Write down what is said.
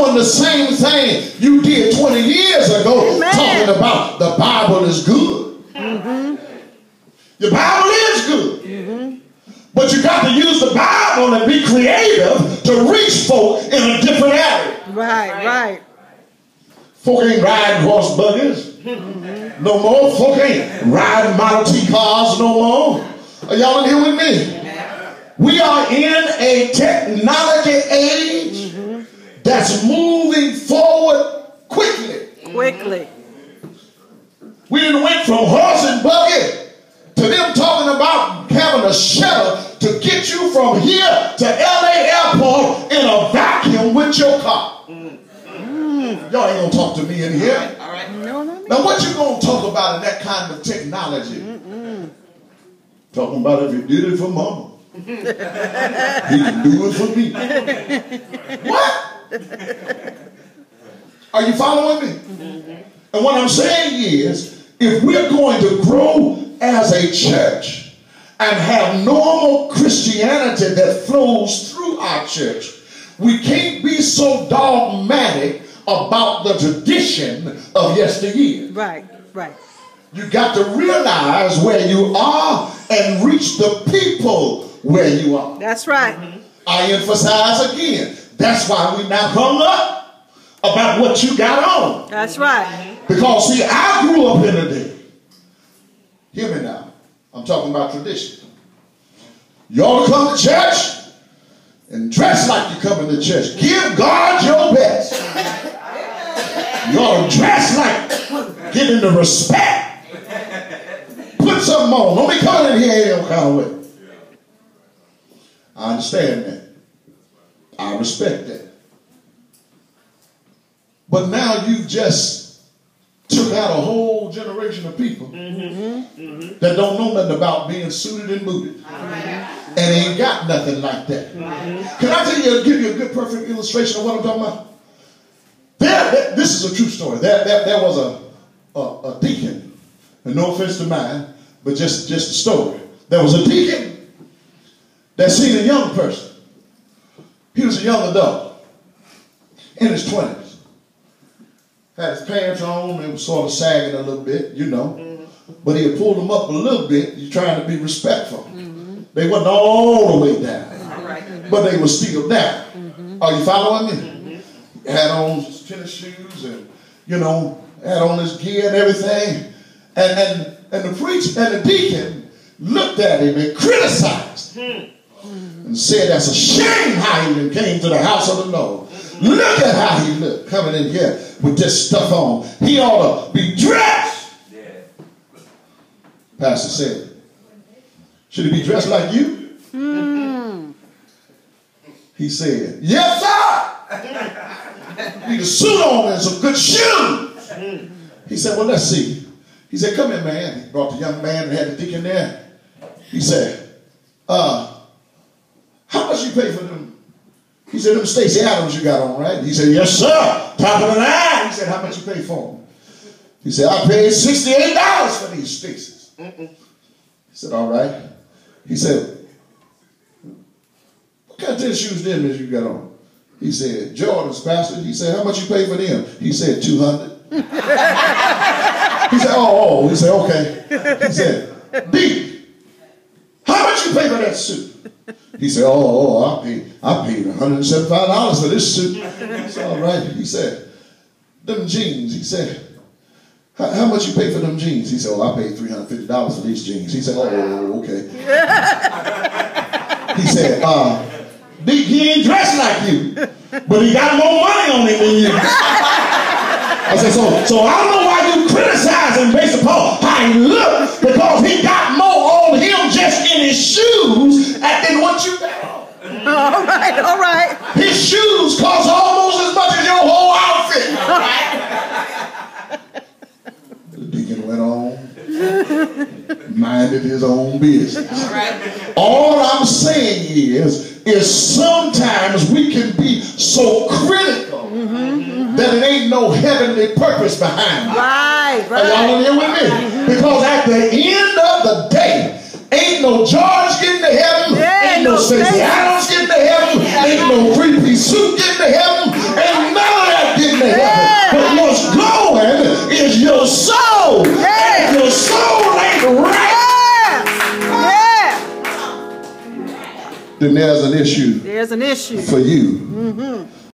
doing the same thing you did 20 years ago, talking about the Bible is good. The Bible is good. But you got to use the Bible and be creative to reach folk in a different area. Right. Folk ain't riding horse buggies no more. Folk ain't riding Model T cars no more. Are y'all in here with me? We are in a technology age that's moving forward quickly. We done went from horse and buggy to them talking about having a shuttle to get you from here to LA airport in a vacuum with your car. Y'all ain't gonna talk to me in here. All right. No. Now what you gonna talk about in that kind of technology? Talking about if you did it for mama, he can do it for me. What? Are you following me? And what I'm saying is, if we're going to grow as a church and have normal Christianity that flows through our church, we can't be so dogmatic about the tradition of yesteryear. Right. You got to realize where you are and reach the people where you are. That's right. I emphasize again, that's why we not hung up about what you got on. That's right. Because see, I grew up in a day. Hear me now. I'm talking about tradition. You ought to come to church and dress like you're coming to church. Give God your best. You ought to dress like giving the respect. Put something on. Don't be coming in here any kind of way. I understand that. I respect that. But now you've just took out a whole generation of people that don't know nothing about being suited and booted. And ain't got nothing like that. Can I tell you, give you a good, perfect illustration of what I'm talking about? This is a true story. There was a deacon, and no offense to mine, but just a story. There was a deacon that seen a young person. He was a young adult in his 20s. Had his pants on, they were sort of sagging a little bit, you know. But he had pulled them up a little bit. He's trying to be respectful. They wasn't all the way down, but they were still down. Are you following me? Had on his tennis shoes and, you know, had on his gear and everything. And the preacher and the deacon looked at him and criticized and said, that's a shame how he came to the house of the Lord. Look at how he looked coming in here with this stuff on. He ought to be dressed. Pastor said, should he be dressed like you? He said, yes, sir. Need a suit on and some good shoes. He said, well, let's see. He said, come here, man. He brought the young man and had the deacon there. He said, how much you pay for them? He said, them Stacey Adams you got on, right? He said, yes, sir. Top of the line. He said, how much you pay for them? He said, I paid $68 for these Stacey's. He said, all right. He said, what kind of tennis shoes them is you got on? He said, Jordan's, Pastor. He said, how much you pay for them? He said, $200. He said, oh. He said, okay. He said, D, how much you pay for that suit? He said, I paid $175 for this suit. It's all right. He said, them jeans. He said, how much you pay for them jeans? He said, I paid $350 for these jeans. He said, okay. He said, he ain't dressed like you, but he got more money on him than you. I said, so I don't know why you criticize him based upon how he looks, because he got more on him just in his shoes than what you got on. All right. His shoes cost almost as much as your whole outfit. All right. The deacon went on, minded his own business. All right. All I'm saying is sometimes we can be so critical that it ain't no heavenly purpose behind it. Right. Are y'all in here with me? Because at the end of the day, ain't no George getting to heaven, ain't no Stacey Adams getting to heaven, ain't no three-piece suit getting to heaven, ain't none then there's an issue There's an issue. for you.